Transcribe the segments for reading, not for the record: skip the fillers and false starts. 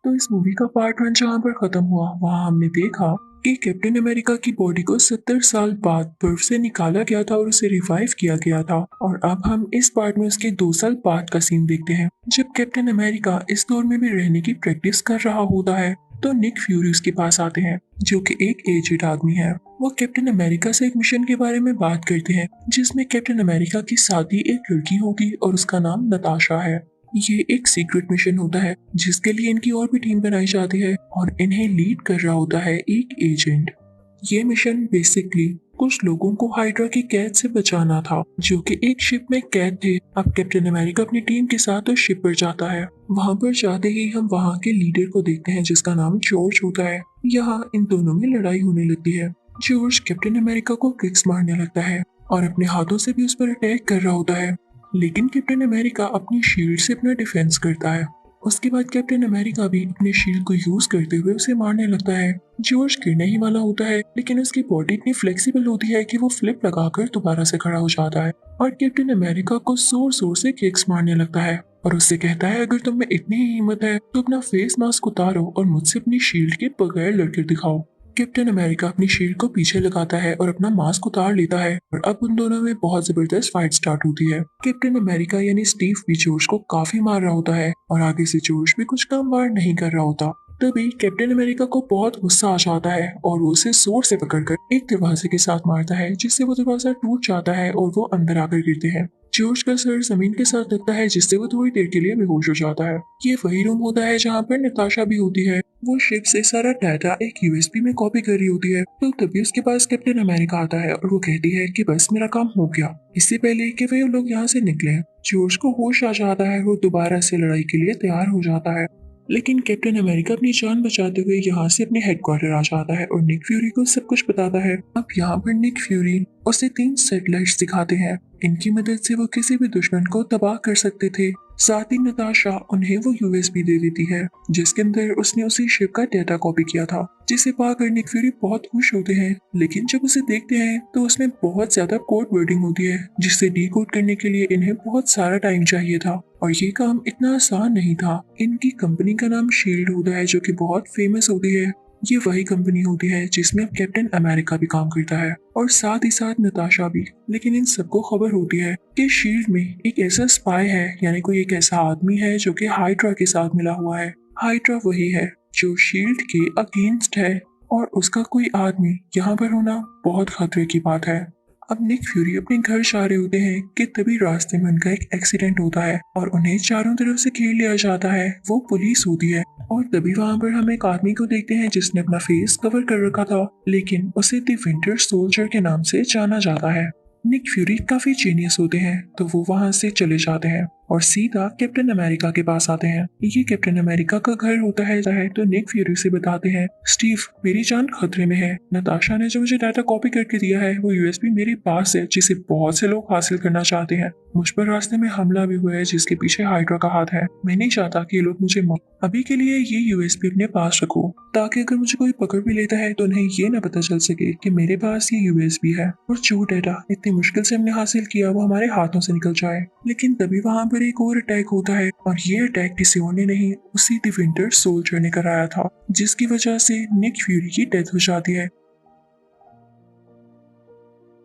तो इस मूवी का पार्ट 1 जहाँ पर खत्म हुआ वहाँ हमने देखा कि कैप्टन अमेरिका की बॉडी को 70 साल बाद बर्फ से निकाला गया था और उसे रिवाइव किया गया था। और अब हम इस पार्ट में उसके 2 साल बाद का सीन देखते हैं जब कैप्टन अमेरिका इस दौर में भी रहने की प्रैक्टिस कर रहा होता है। तो निक फ्यूरी उसके पास आते हैं जो कि एक एजेड आदमी है। वो कैप्टन अमेरिका से एक मिशन के बारे में बात करते हैं जिसमें कैप्टन अमेरिका की शादी एक लड़की होगी और उसका नाम नताशा है। ये एक सीक्रेट मिशन होता है जिसके लिए इनकी और भी टीम बनाई जाती है और इन्हें लीड कर रहा होता है एक एजेंट। ये मिशन बेसिकली कुछ लोगों को हाइड्रा की कैद से बचाना था जो कि एक शिप में कैद थे। अब कैप्टन अमेरिका अपनी टीम के साथ उस शिप पर जाता है। वहां पर जाते ही हम वहां के लीडर को देखते हैं जिसका नाम जॉर्ज होता है। यहाँ इन दोनों में लड़ाई होने लगती है। जॉर्ज कैप्टन अमेरिका को किक्स मारने लगता है और अपने हाथों से भी उस पर अटैक कर रहा होता है, लेकिन कैप्टन अमेरिका अपनी शील्ड से अपना डिफेंस करता है। उसके बाद कैप्टन अमेरिका भी अपने शील्ड को यूज करते हुए उसे मारने लगता है। जॉर्ज गिरने ही वाला होता है लेकिन उसकी बॉडी इतनी फ्लेक्सिबल होती है कि वो फ्लिप लगाकर दोबारा से खड़ा हो जाता है और कैप्टन अमेरिका को जोर जोर से किक्स मारने लगता है और उससे कहता है अगर तुम में इतनी ही हिम्मत है तो अपना फेस मास्क उतारो और मुझसे अपनी शील्ड के बगैर लड़कर दिखाओ। कैप्टन अमेरिका अपनी शील्ड को पीछे लगाता है और अपना मास्क उतार लेता है और अब उन दोनों में बहुत जबरदस्त फाइट स्टार्ट होती है। कैप्टन अमेरिका यानी स्टीव भी जॉर्ज को काफी मार रहा होता है और आगे से जॉर्ज भी कुछ काम वार नहीं कर रहा होता। तभी कैप्टन अमेरिका को बहुत गुस्सा आ जाता है और वो उसे जोर से पकड़कर एक दरवाजे के साथ मारता है जिससे वो दरवाजा टूट जाता है और वो अंदर आकर गिरते हैं। जॉर्ज का सर जमीन के साथ लगता है जिससे वो थोड़ी देर के लिए बेहोश हो जाता है। ये वही रूम होता है जहाँ पर नताशा भी होती है। वो शिप से सारा डाटा एक यूएसबी में कॉपी कर रही होती है। तो तभी उसके पास कैप्टन अमेरिका आता है और वो कहती है कि बस मेरा काम हो गया, इससे पहले कि वे लोग यहाँ से निकले। जॉर्ज को होश आ जाता है, वो दोबारा से लड़ाई के लिए तैयार हो जाता है। लेकिन कैप्टन अमेरिका अपनी जान बचाते हुए यहाँ से अपने हेडक्वार्टर आ जाता है और निक फ्यूरी को सब कुछ बताता है। अब यहाँ पर निक फ्यूरी उसे 3 सैटेलाइट्स दिखाते हैं। इनकी मदद से वो किसी भी दुश्मन को तबाह कर सकते थे। साथ ही नताशा उन्हें वो यूएसबी दे देती है जिसके अंदर उसने उसी शिप का डेटा कॉपी किया था, जिसे पाकर निक फ्यूरी बहुत खुश होते हैं। लेकिन जब उसे देखते हैं तो उसमें बहुत ज्यादा कोड वर्डिंग होती है जिससे डीकोड करने के लिए इन्हें बहुत सारा टाइम चाहिए था और ये काम इतना आसान नहीं था। इनकी कंपनी का नाम शील्ड होता है जो कि बहुत फेमस होती है। ये वही कंपनी होती है जिसमें कैप्टन अमेरिका भी काम करता है और साथ ही साथ नताशा भी। लेकिन इन सबको खबर होती है कि शील्ड में एक ऐसा स्पाई है, यानी कोई एक ऐसा आदमी है जो कि हाइड्रा के साथ मिला हुआ है। हाइड्रा वही है जो शील्ड के अगेंस्ट है और उसका कोई आदमी यहाँ पर होना बहुत खतरे की बात है। अब निक फ्यूरी अपने घर जा रहे होते हैं कि तभी रास्ते में उनका एक एक्सीडेंट होता है और उन्हें चारों तरफ से घेर लिया जाता है। वो पुलिस होती है और तभी वहां पर हम एक आदमी को देखते हैं जिसने अपना फेस कवर कर रखा था, लेकिन उसे द विंटर सोल्जर के नाम से जाना जाता है। निक फ्यूरी काफी जीनियस होते हैं तो वो वहां से चले जाते हैं और सीधा कैप्टन अमेरिका के पास आते हैं। ये कैप्टन अमेरिका का घर होता है तो निक फ्यूरी से बताते हैं स्टीव मेरी जान खतरे में है। नताशा ने जो मुझे डाटा कॉपी करके दिया है वो यूएसबी मेरे पास है जिसे बहुत से लोग हासिल करना चाहते हैं। मुझ पर रास्ते में हमला भी हुआ है जिसके पीछे हाइड्रा का हाथ है। मैं नहीं चाहता कि ये लोग मुझे अभी के लिए ये यूएसबी अपने पास रखो ताकि अगर मुझे कोई पकड़ भी लेता है तो उन्हें ये न पता चल सके कि मेरे पास ये यूएसबी है और जो डाटा इतनी मुश्किल से हमने हासिल किया वो हमारे हाथों से निकल जाए। लेकिन तभी वहां पर एक और अटैक होता है और ये अटैक किसी और ने नहीं, उसी द विंटर सोल्जर ने कराया था, जिसकी वजह से निक फ्यूरी की डेथ हो जाती है।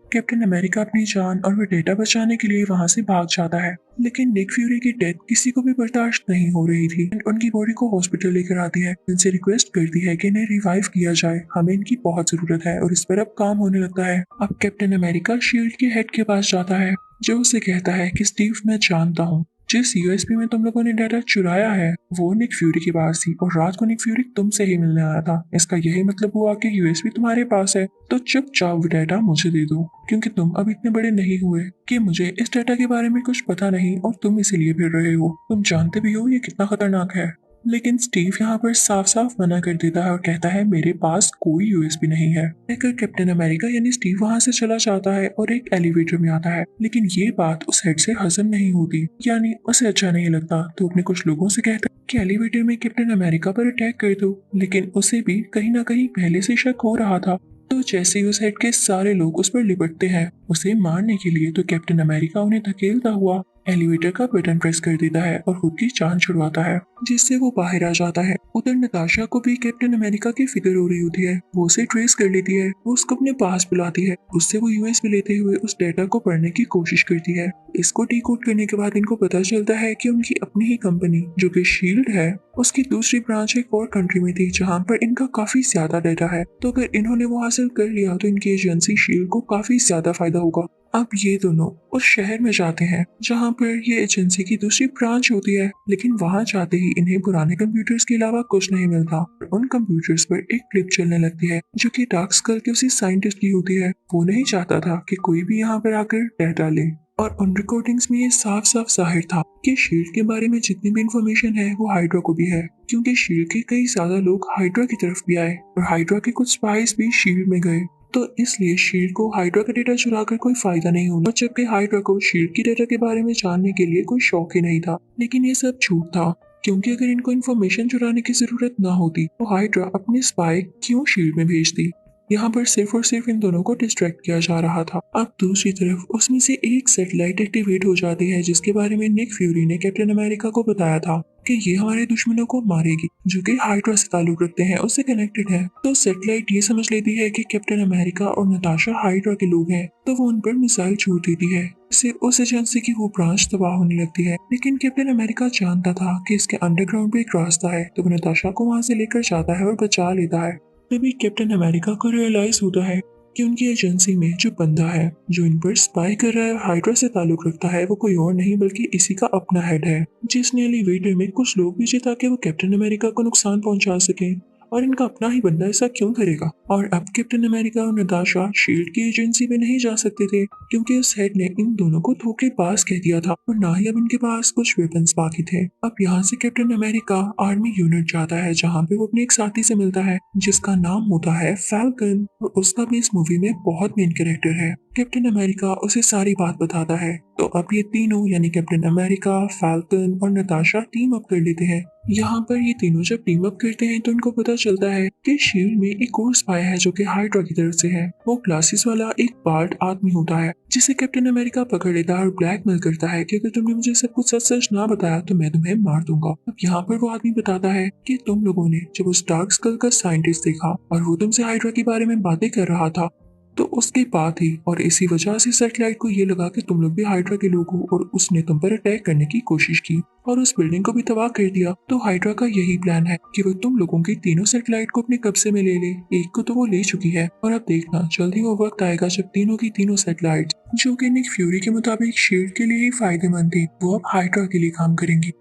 कैप्टन अमेरिका अपनी जान और वो डेटा बचाने के लिए वहां से भाग जाता है, लेकिन निक फ्यूरी की डेथ किसी को भी बर्दाश्त नहीं हो रही थी। उनकी बॉडी को हॉस्पिटल लेकर आती है, इनसे रिक्वेस्ट करती है कि इन्हें रिवाइव किया जाए, हमें इनकी बहुत जरूरत है और इस पर अब काम होने लगता है। अब कैप्टन अमेरिका शील्ड के हेड के पास जाता है जो उसे कहता है कि स्टीव मैं जानता हूँ जिस यूएसबी में तुम लोगों ने डाटा चुराया है वो निक फ्यूरी के पास थी और रात को निक फ्यूरी तुमसे ही मिलने आया था। इसका यही मतलब हुआ कि यूएसबी तुम्हारे पास है तो चुपचाप वो डाटा मुझे दे दो, क्योंकि तुम अब इतने बड़े नहीं हुए कि मुझे इस डाटा के बारे में कुछ पता नहीं और तुम इसीलिए फिर रहे हो। तुम जानते भी हो ये कितना खतरनाक है। लेकिन स्टीव यहाँ पर साफ साफ मना कर देता है और कहता है मेरे पास कोई यूएसबी नहीं है। कहकर कैप्टन अमेरिका यानी स्टीव वहाँ से चला जाता है और एक एलिवेटर में आता है, लेकिन ये बात उस हेड से हजम नहीं होती, यानी उसे अच्छा नहीं लगता। तो अपने कुछ लोगों से कहता है कि एलिवेटर में कैप्टन अमेरिका पर अटैक कर दो, लेकिन उसे भी कहीं ना कहीं पहले से शक हो रहा था। तो जैसे ही उस हेड के सारे लोग उस पर लिपटते हैं उसे मारने के लिए, तो कैप्टन अमेरिका उन्हें धकेलता हुआ एलिवेटर का बटन प्रेस कर देता है और खुद की जान छुड़वाता है, जिससे वो बाहर आ जाता है। उधर नताशा को भी कैप्टन अमेरिका की फिक्र हो रही होती है। वो उसे ट्रेस कर लेती है, वो उसको अपने पास बुलाती है। उससे वो यूएस में लेते हुए उस डेटा को पढ़ने की कोशिश करती है। इसको डिकोड करने के बाद इनको पता चलता है कि उनकी अपनी ही कंपनी जो कि शील्ड है, उसकी दूसरी ब्रांच एक और कंट्री में थी जहाँ पर इनका काफी ज्यादा डेटा है। तो अगर इन्होंने वो हासिल कर लिया तो इनकी एजेंसी शील्ड को काफी ज्यादा फायदा होगा। अब ये दोनों उस शहर में जाते हैं जहाँ पर ये एजेंसी की दूसरी ब्रांच होती है, लेकिन वहाँ जाते ही इन्हें पुराने कंप्यूटर्स के अलावा कुछ नहीं मिलता। उन कंप्यूटर्स पर एक क्लिप चलने लगती है जो कि डार्क स्कल के उसी साइंटिस्ट की होती है। वो नहीं चाहता था कि कोई भी यहाँ पर आकर डेटा ले, और उन रिकॉर्डिंग्स में ये साफ साफ जाहिर था कि शील्ड के बारे में जितनी भी इंफॉर्मेशन है वो हाइड्रा को भी है, क्योंकि शील्ड के कई ज्यादा लोग हाइड्रा की तरफ भी आए और हाइड्रा के कुछ स्पाइस भी शील्ड में गए। तो इसलिए शील्ड को हाइड्रा का डेटा चुरा कर कोई फायदा नहीं होना, जबकि हाइड्रा को शील्ड की डेटा के बारे में जानने के लिए कोई शौक ही नहीं था। लेकिन ये सब झूठ था, क्योंकि अगर इनको इन्फॉर्मेशन चुराने की जरूरत ना होती तो हाइड्रा अपने स्पाई क्यों शील्ड में भेजती। यहाँ पर सिर्फ और सिर्फ इन दोनों को डिस्ट्रैक्ट किया जा रहा था। अब दूसरी तरफ उसमें से एक सैटेलाइट एक्टिवेट हो जाती है जिसके बारे में निक फ्यूरी ने कैप्टन अमेरिका को बताया था कि ये हमारे दुश्मनों को मारेगी, जो कि हाइड्रा से ताल्लुक रखते हैं, उससे कनेक्टेड है। तो सैटेलाइट ये समझ लेती है कि कैप्टन अमेरिका और नताशा हाइड्रा के लोग हैं, तो वो उन पर मिसाइल छूट देती है। इससे उस एजेंसी की वो ब्रांच तबाह होने लगती है। लेकिन कैप्टन अमेरिका जानता था कि इसके अंडरग्राउंड पे एक रास्ता है, तो वो नताशा को वहाँ से लेकर जाता है और बचा लेता है। तभी कैप्टन अमेरिका को रियलाइज होता है कि उनकी एजेंसी में जो बंदा है जो इन पर स्पाई कर रहा है, हाइड्रा से ताल्लुक रखता है, वो कोई और नहीं बल्कि इसी का अपना हेड है, जिसने एलिवेटर में कुछ लोग भेजे ताकि वो कैप्टन अमेरिका को नुकसान पहुंचा सके। और इनका अपना ही बंदा ऐसा क्यों करेगा। और अब कैप्टन अमेरिका और नताशा शील्ड की एजेंसी में नहीं जा सकते थे, क्योंकि उस हेड ने इन दोनों को धोखेबाज कह दिया था और ना ही अब इनके पास कुछ वेपन्स बाकी थे। अब यहाँ से कैप्टन अमेरिका आर्मी यूनिट जाता है जहाँ पे वो अपने एक साथी से मिलता है जिसका नाम होता है फैल्कन, और उसका भी इस मूवी में बहुत मेन कैरेक्टर है। कैप्टन अमेरिका उसे सारी बात बताता है। तो अब ये तीनों यानी कैप्टन अमेरिका, फैल्कन और नताशा टीम अप कर लेते हैं। यहाँ पर ये तीनों जब टीम अप करते हैं तो इनको पता चलता है कि शील्ड में एक और स्पाई है जो कि हाइड्रा की तरफ से है। वो ग्लासेस वाला एक बार्ड आदमी होता है जिसे कैप्टन अमेरिका पकड़ लेता है और ब्लैकमेल करता है कि अगर तुमने मुझे सब कुछ सच सच ना बताया तो मैं तुम्हें मार दूंगा। अब यहाँ पर वो आदमी बताता है कि तुम लोगों ने जब उस डार्क स्कल का साइंटिस्ट देखा और वो तुमसे हाइड्रा के बारे में बातें कर रहा था, तो उसके बाद ही और इसी वजह से सैटेलाइट को ये लगा कि तुम लोग भी हाइड्रा के लोग हो और उसने तुम पर अटैक करने की कोशिश की और उस बिल्डिंग को भी तबाह कर दिया। तो हाइड्रा का यही प्लान है कि वो तुम लोगों की तीनों सैटेलाइट को अपने कब्जे में ले ले। एक को तो वो ले चुकी है और अब देखना जल्दी वो वक्त आएगा जब तीनों की तीनों सैटेलाइट, जो कि निक फ्यूरी के मुताबिक शील्ड के लिए ही फायदेमंद थी, वो अब हाइड्रा के लिए काम करेंगी।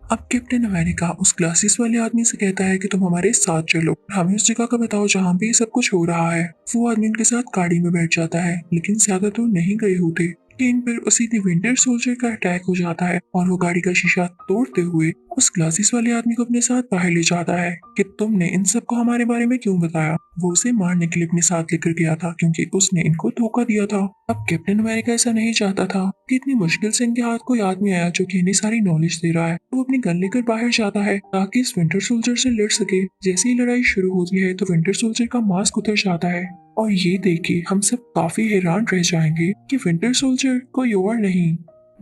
अब कैप्टन अमेरिका उस ग्लासेस वाले आदमी से कहता है कि तुम हमारे साथ चलो, हमें उस जगह का बताओ जहाँ पे ये सब कुछ हो रहा है। वो आदमी उनके साथ गाड़ी में बैठ जाता है, लेकिन ज्यादा दूर नहीं गए होते कि इन पर उसी द विंटर सोल्जर का अटैक हो जाता है और वो गाड़ी का शीशा तोड़ते हुए उस ग्लासेस वाले आदमी को अपने साथ बाहर ले जाता है कि तुमने इन सबको हमारे बारे में क्यों बताया। वो उसे मारने के लिए अपने साथ लेकर गया था क्योंकि उसने इनको धोखा दिया था। अब कैप्टन अमेरिका ऐसा नहीं चाहता था कि इतनी मुश्किल से इनके हाथ कोई आदमी आया जो कि इन्हें सारी नॉलेज दे रहा है। वो अपनी गन लेकर बाहर जाता है ताकि इस विंटर सोल्जर से लड़ सके। जैसे ही लड़ाई शुरू होती है तो विंटर सोल्जर का मास्क उतर जाता है और ये देख के हम सब काफी हैरान रह जाएंगे कि विंटर सोल्जर कोई और नहीं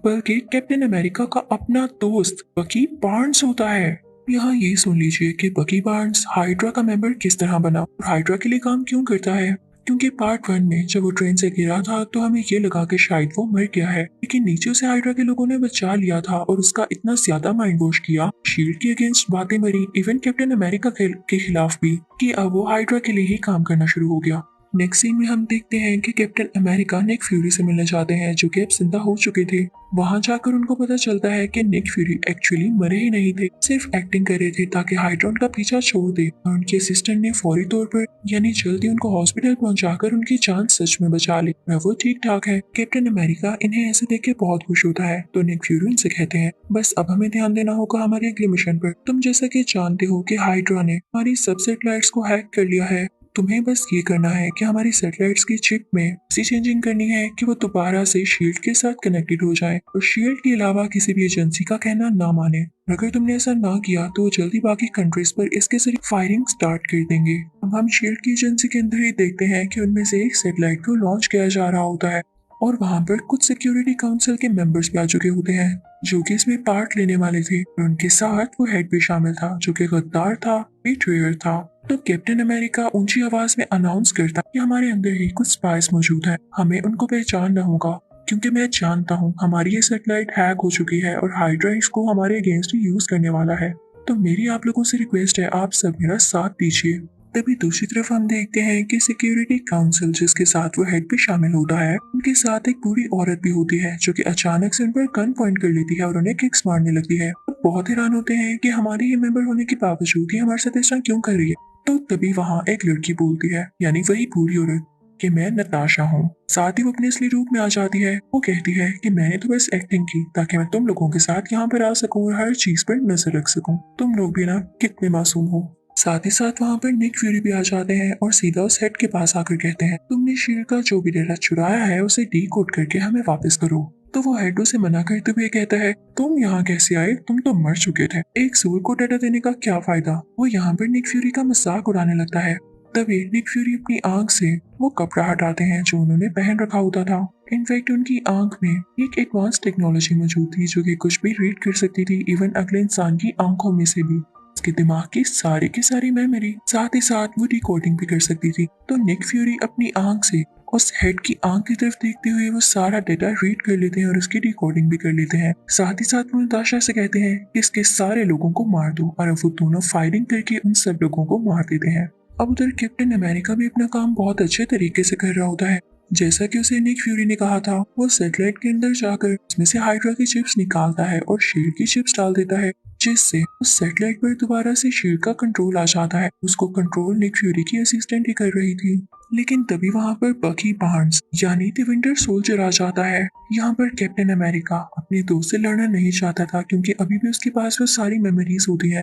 बल्कि कैप्टन अमेरिका का अपना दोस्त बकी बार्न्स होता है। यहाँ ये सुन लीजिए कि बकी बार्न्स हाइड्रा का मेंबर किस तरह बना और हाइड्रा के लिए काम क्यों करता है। क्योंकि पार्ट 1 में जब वो ट्रेन से गिरा था तो हमें ये लगा कि शायद वो मर गया है, लेकिन नीचे से हाइड्रा के लोगों ने बचा लिया था और उसका इतना ज्यादा माइंड वॉश किया, शील्ड के अगेंस्ट बातें मरी, इवन कैप्टन अमेरिका के खिलाफ भी, कि अब वो हाइड्रा के लिए ही काम करना शुरू हो गया। नेक्स्ट सीन में हम देखते हैं कि कैप्टन अमेरिका निक फ्यूरी से मिलने जाते हैं जो कि अब जिंदा हो चुके थे। वहां जाकर उनको पता चलता है कि निक फ्यूरी एक्चुअली मरे ही नहीं थे, सिर्फ एक्टिंग कर रहे थे ताकि हाइड्रा उनका पीछा छोड़ दे, और उनके असिस्टेंट ने फौरी तौर पर यानी जल्दी उनको हॉस्पिटल पहुंचाकर उनकी जान सच में बचा ली और वो ठीक ठाक है। कैप्टन अमेरिका इन्हें ऐसे देख के बहुत खुश होता है तो निक फ्यूरी उनसे कहते हैं बस अब हमें ध्यान देना होगा हमारे अगले मिशन पर। तुम जैसा कि जानते हो कि हाइड्रा ने हमारी सब सैटेलाइट्स को हैक कर लिया है, तुम्हें बस ये करना है कि हमारी सैटेलाइट्स की चिप में ऐसी चेंजिंग करनी है कि वो दोबारा से शील्ड के साथ कनेक्टेड हो जाए और शील्ड के अलावा किसी भी एजेंसी का कहना ना माने। अगर तुमने ऐसा ना किया तो वो जल्दी बाकी कंट्रीज पर इसके जरिए फायरिंग स्टार्ट कर देंगे। अब हम शील्ड की एजेंसी के अंदर ही देखते हैं कि उनमें से एक सैटेलाइट को लॉन्च किया जा रहा होता है और वहाँ पर कुछ सिक्योरिटी काउंसिल के मेंबर्स भी आ चुके होते हैं जो कि इसमें पार्ट लेने वाले थे और उनके साथ वो हेड भी शामिल था जो कि गद्दार था, बेट्रेयर था। तो कैप्टन अमेरिका ऊंची आवाज में अनाउंस करता कि हमारे अंदर ही कुछ स्पाइस मौजूद हैं, हमें उनको पहचानना होगा क्योंकि मैं जानता हूँ हमारी ये सैटेलाइट हैक हो चुकी है और हाइड्रा इसको हमारे अगेंस्ट ही यूज करने वाला है। तो मेरी आप लोगों से रिक्वेस्ट है आप सब मेरा साथ दीजिए। तभी दूसरी तरफ हम देखते हैं कि सिक्योरिटी काउंसिल जिसके साथ वो हेड भी शामिल होता है उनके साथ एक बूढ़ी औरत भी होती है जो कि अचानक से उन पर गन पॉइंट कर लेती है और उन्हें किक्स मारने लगती है। वो बहुत हैरान होते हैं कि हमारे ही मेंबर होने के बावजूद ये हमारे साथ ऐसा क्यों कर रही है। तो तभी वहाँ एक लड़की बोलती है, यानी वही बूढ़ी औरत, कि मैं नताशा हूँ। साथ ही वो अपने असली रूप में आ जाती है। वो कहती है कि मैंने तो बस एक्टिंग की ताकि मैं तुम लोगों के साथ यहाँ पर आ सकूं और हर चीज पर नजर रख सकूं। तुम लोग भी ना कितने मासूम हो। साथ ही साथ वहाँ पर निक फ्यूरी भी आ जाते हैं और सीधा उस हेड के पास आकर कहते हैं, तुमने शील्ड का जो भी डेटा चुराया है उसे डीकोड करके हमें वापस करो। तो वो हेड उसे मना करते हुए कहता है, तुम यहाँ कैसे आए, तुम तो मर चुके थे, एक सोल को डेटा देने का क्या फायदा। वो यहाँ पर निक फ्यूरी का मजाक उड़ाने लगता है। तभी निक फ्यूरी अपनी आंख से वो कपड़ा हटाते हैं जो उन्होंने पहन रखा होता था। इनफैक्ट उनकी आंख में एक एडवांस टेक्नोलॉजी मौजूद थी जो कि कुछ भी रीड कर सकती थी, इवन अगले इंसान की आंखों में से भी। उसके दिमाग की सारी मेमोरी, साथ ही साथ वो डिकोडिंग भी कर सकती थी। तो निक फ्यूरी अपनी आंख से उस हेड की आंख की तरफ देखते हुए वो सारा डेटा रीड कर लेते हैं और उसकी डिकोडिंग भी कर लेते हैं। साथ ही साथ वो नताशा से कहते हैं कि इसके सारे लोगों को मार दो और अब वो दोनों फायरिंग करके उन सब लोगों को मार देते हैं। अब उधर कैप्टन अमेरिका भी अपना काम बहुत अच्छे तरीके से कर रहा होता है। जैसा कि उसे निक फ्यूरी ने कहा था, वो सैटेलाइट के अंदर जाकर उसमें से हाइड्रा की चिप्स निकालता है और शील्ड की चिप्स डाल देता है, जिससे उस सैटेलाइट पर दोबारा से शील्ड का कंट्रोल आ जाता है। उसको कंट्रोल निक फ्यूरी की असिस्टेंट ही कर रही थी। लेकिन तभी वहाँ पर बकी बार्न्स यानी द विंटर सोल्जर आ जाता है। यहाँ पर कैप्टन अमेरिका अपने दोस्त से लड़ना नहीं चाहता था क्योंकि अभी भी उसके पास वो सारी मेमोरीज होती है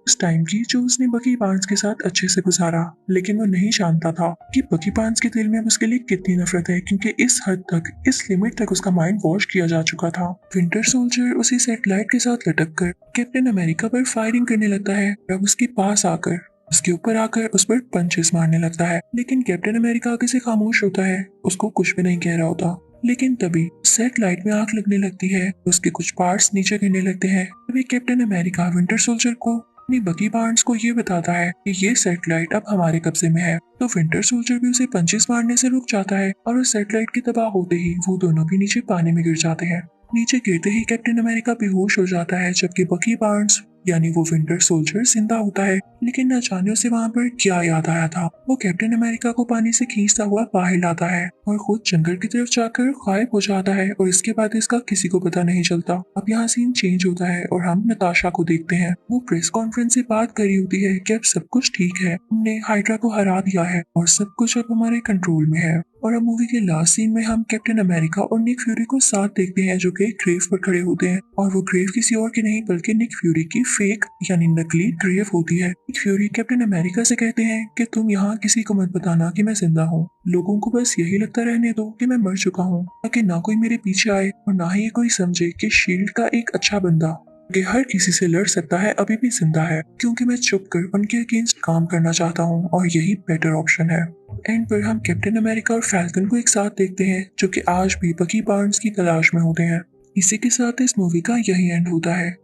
उस टाइम की जो उसने बकी बार्न्स के साथ अच्छे से गुजारा। लेकिन वो नहीं जानता था कि बकी बार्न्स के दिल में अब उसके लिए कितनी नफरत है क्योंकि इस हद तक, इस लिमिट तक उसका माइंड वॉश किया जा चुका था। विंटर सोल्जर उसी सैटेलाइट के साथ लटक कर कैप्टन अमेरिका पर फायरिंग करने लगता है। अब उसके पास आकर उसके ऊपर आकर उस पर पंचेस मारने लगता है, लेकिन कैप्टन अमेरिका आगे से खामोश होता है, उसको कुछ भी नहीं कह रहा होता। लेकिन तभी सैटेलाइट में आग लगने लगती है, उसके कुछ पार्ट्स नीचे गिरने लगते हैं। तभी कैप्टन अमेरिका विंटर सोल्जर को अपनी बकी बार्न्स को ये बताता है कि ये सैटेलाइट अब हमारे कब्जे में है। तो विंटर सोल्जर भी उसे पंचेस मारने से रुक जाता है और उस सैटेलाइट के तबाह होते ही वो दोनों भी नीचे पानी में गिर जाते हैं। नीचे गिरते ही कैप्टन अमेरिका बेहोश हो जाता है जबकि बकी बार्न्स यानी वो विंटर सोल्जर जिंदा होता है। लेकिन न जाने उसे वहाँ पर क्या याद आया था। वो कैप्टन अमेरिका को पानी से खींचता हुआ बाहर लाता है और खुद जंगल की तरफ जाकर गायब हो जाता है और इसके बाद इसका किसी को पता नहीं चलता। अब यहाँ सीन चेंज होता है और हम नताशा को देखते हैं। वो प्रेस कॉन्फ्रेंस से बात करी होती है कि अब सब कुछ ठीक है, हमने हाइड्रा को हरा दिया है और सब कुछ अब हमारे कंट्रोल में है। और अब मूवी के लास्ट सीन में हम कैप्टन अमेरिका और निक फ्यूरी को साथ देखते हैं जो कि एक ग्रेव पर खड़े होते हैं और वो ग्रेव किसी और की नहीं बल्कि निक फ्यूरी की फेक यानी नकली ग्रेव होती है। निक फ्यूरी कैप्टन अमेरिका से कहते हैं कि तुम यहाँ किसी को मत बताना कि मैं जिंदा हूँ, लोगों को बस यही लगता रहने दो कि मैं मर चुका हूँ ताकि ना कोई मेरे पीछे आए और ना ही ये कोई समझे कि शील्ड का एक अच्छा बंदा कि हर किसी से लड़ सकता है अभी भी जिंदा है, क्योंकि मैं छुप कर उनके अगेंस्ट काम करना चाहता हूँ और यही बेटर ऑप्शन है। एंड पर हम कैप्टन अमेरिका और फैल्कन को एक साथ देखते हैं जो कि आज भी बकी बार्न्स की तलाश में होते हैं। इसी के साथ इस मूवी का यही एंड होता है।